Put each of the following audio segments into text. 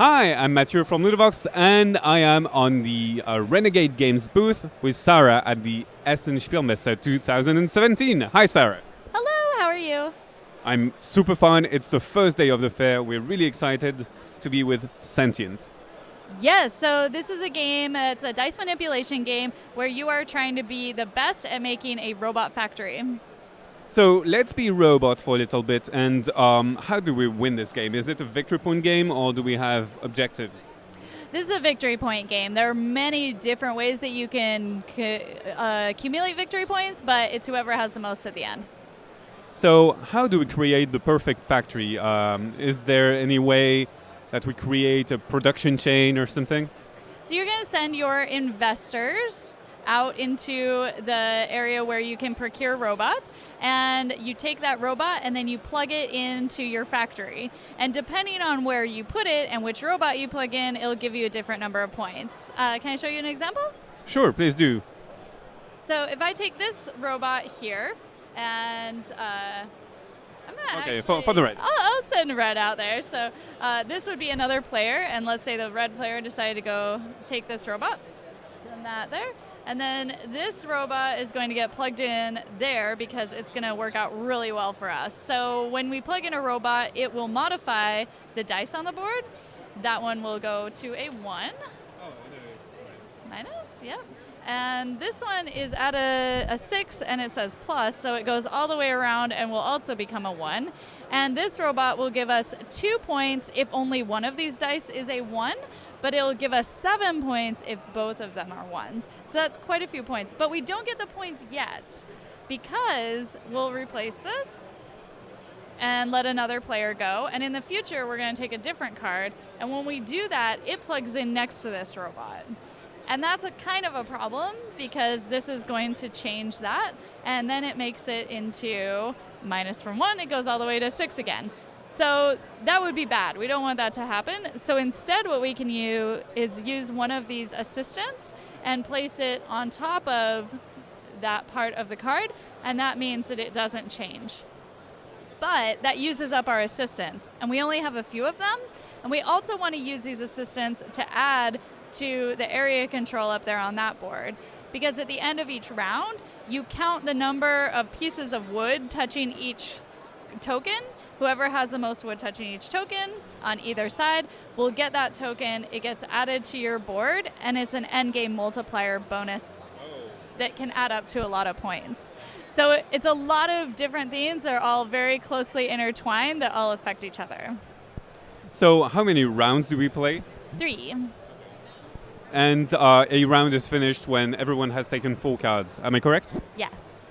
Hi, I'm Mathieu from Ludovox, and I am on the Renegade Games booth with Sarah at the Essen Spiel 2017. Hi, Sarah. Hello, how are you? I'm super fun. It's the first day of the fair. We're really excited to be with Sentient. Yes, so this is a game, it's a dice manipulation game where you are trying to be the best at making a robot factory. So let's be robots for a little bit. And how do we win this game? Is it a victory point game or do we have objectives? This is a victory point game. There are many different ways that you can accumulate victory points, but it's whoever has the most at the end. So how do we create the perfect factory? Is there any way that we create a production chain or something? So you're going to send your investors out into the area where you can procure robots, and you take that robot and then you plug it into your factory. And depending on where you put it and which robot you plug in, it'll give you a different number of points. Can I show you an example? Sure, please do. So if I take this robot here, and I'm not Okay, actually, for the red. I'll send red out there. So this would be another player, and let's say the red player decided to go take this robot. Send that there. And then this robot is going to get plugged in there because it's going to work out really well for us. So when we plug in a robot, it will modify the dice on the board. That one will go to a 1. Oh, no, it's Minus, yep. And this one is at a 6 and it says plus, so it goes all the way around and will also become a 1. And this robot will give us 2 points if only one of these dice is a 1, but it'll give us 7 points if both of them are 1s. So that's quite a few points. But we don't get the points yet because we'll replace this and let another player go. And in the future, we're going to take a different card. And when we do that, it plugs in next to this robot. And that's a kind of a problem because this is going to change that. And then it makes it into minus from 1. It goes all the way to 6 again. So that would be bad. We don't want that to happen. So instead what we can use one of these assistants and place it on top of that part of the card. And that means that it doesn't change. But that uses up our assistants. And we only have a few of them. And we also want to use these assistants to add to the area control up there on that board. Because at the end of each round, you count the number of pieces of wood touching each token. Whoever has the most wood touching each token on either side will get that token. It gets added to your board, and it's an endgame multiplier bonus that can add up to a lot of points. So it's a lot of different things. They're all very closely intertwined that all affect each other. So how many rounds do we play? 3. And a round is finished when everyone has taken 4 cards. Am I correct? Yes.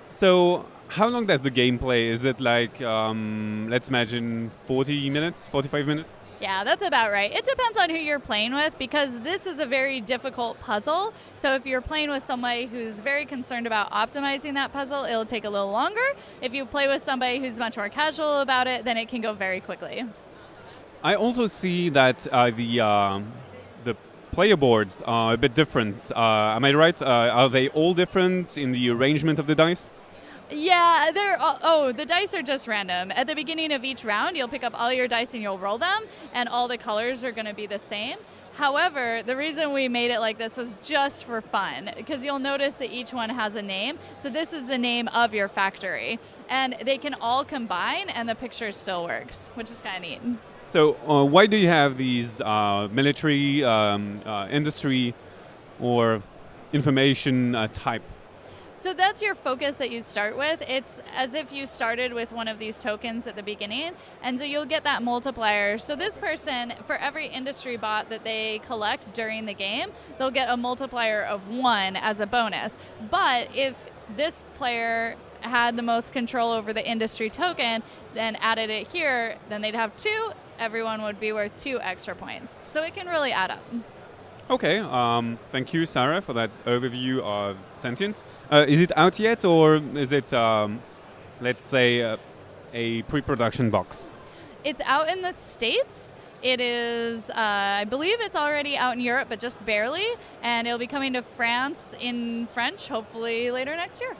So how long does the game play? Is it like, let's imagine 40 minutes, 45 minutes? Yeah, that's about right. It depends on who you're playing with because this is a very difficult puzzle. So if you're playing with somebody who's very concerned about optimizing that puzzle, it'll take a little longer. If you play with somebody who's much more casual about it, then it can go very quickly. I also see that the player boards are a bit different. Am I right? Are they all different in the arrangement of the dice? Yeah, the dice are just random. At the beginning of each round, you'll pick up all your dice and you'll roll them, and all the colors are going to be the same. However, the reason we made it like this was just for fun, because you'll notice that each one has a name. So this is the name of your factory, and they can all combine, and the picture still works, which is kind of neat. So why do you have these military, industry, or information type? So that's your focus that you start with. It's as if you started with one of these tokens at the beginning, and so you'll get that multiplier. So this person, for every industry bot that they collect during the game, they'll get a multiplier of 1 as a bonus. But if this player had the most control over the industry token, then added it here, then they'd have 2. Everyone would be worth 2 extra points. So it can really add up. Okay, thank you, Sarah, for that overview of Sentient. Is it out yet, or is it, let's say, a pre-production box? It's out in the States. It is, I believe it's already out in Europe, but just barely. And it'll be coming to France in French, hopefully later next year.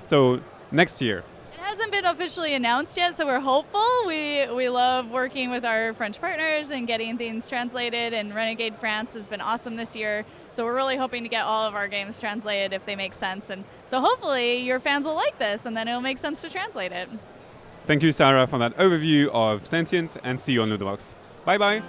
So, next year? It hasn't been officially announced yet, so we're hopeful. We love working with our French partners and getting things translated, and Renegade France has been awesome this year. So we're really hoping to get all of our games translated if they make sense. And so hopefully your fans will like this, and then it'll make sense to translate it. Thank you, Sarah, for that overview of Sentient, and see you on Ludebox. Bye-bye.